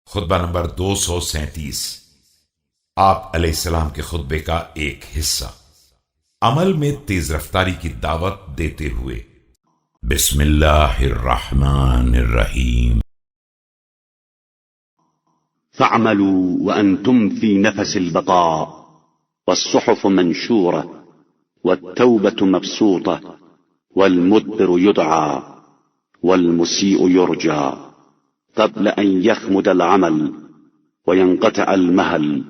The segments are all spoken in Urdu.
خطبہ نمبر 237 آپ علیہ السلام کے خطبے کا ایک حصہ، عمل میں تیز رفتاری کی دعوت دیتے ہوئے۔ بسم اللہ الرحمن الرحیم۔ فاعملوا وأنتم في نفس البقاء والصحف منشورة والتوبة مبسوطة والمدبر يدعى والمسيء يرجى قبل أن يخمد العمل وينقطع المهل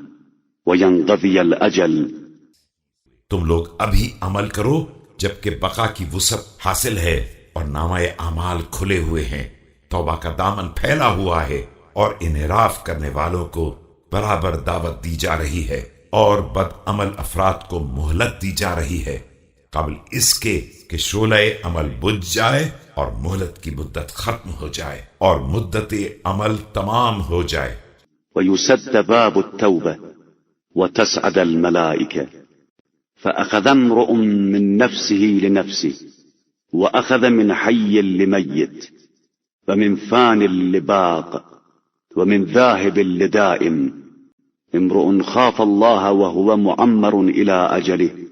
وينقضي الأجل۔ تم لوگ ابھی عمل کرو جبکہ بقا کی وسعت حاصل ہے اور نامہ اعمال کھلے ہوئے ہیں، توبہ کا دامن پھیلا ہوا ہے اور انحراف کرنے والوں کو برابر دعوت دی جا رہی ہے اور بد عمل افراد کو مہلت دی جا رہی ہے قبل اس کے کہ شعلہ عمل بجھ جائے اور مہلت کی مدت ختم ہو جائے اور مدت عمل تمام ہو جائے۔ ويسد باب التوبة وتسعد الملائكة فأخذ امرؤ من نفسه لنفسه وأخذ من حي لميت ومن فان لباق ومن ذاهب لدائم امرؤ خاف الله وهو معمر إلى أجله۔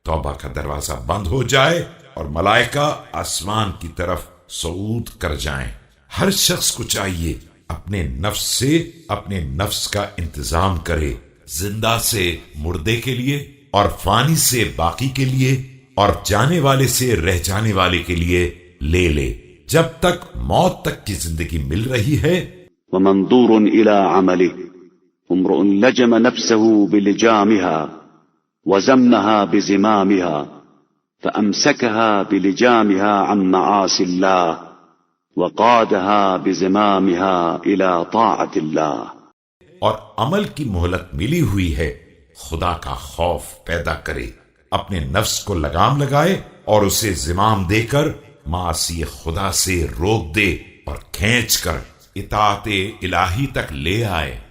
توبہ کا دروازہ بند ہو جائے اور ملائکہ آسمان کی طرف صعود کر جائیں۔ ہر شخص کو چاہیے اپنے نفس سے اپنے نفس کا انتظام کرے، زندہ سے مردے کے لیے اور فانی سے باقی کے لیے اور جانے والے سے رہ جانے والے کے لیے لے جب تک موت تک کی زندگی مل رہی ہے۔ ومنظور إلى عمله امرؤ لجم نفسه بلجامها وزمها بزمامها فأمسكها بلجامها عن معاصي الله وقادها بزمامها إلى طاعة الله۔ اور عمل کی مہلت ملی ہوئی ہے، خدا کا خوف پیدا کرے، اپنے نفس کو لگام لگائے اور اسے زمام دے کر معاصی خدا سے روک دے اور کھینچ کر اطاعت الہی تک لے آئے۔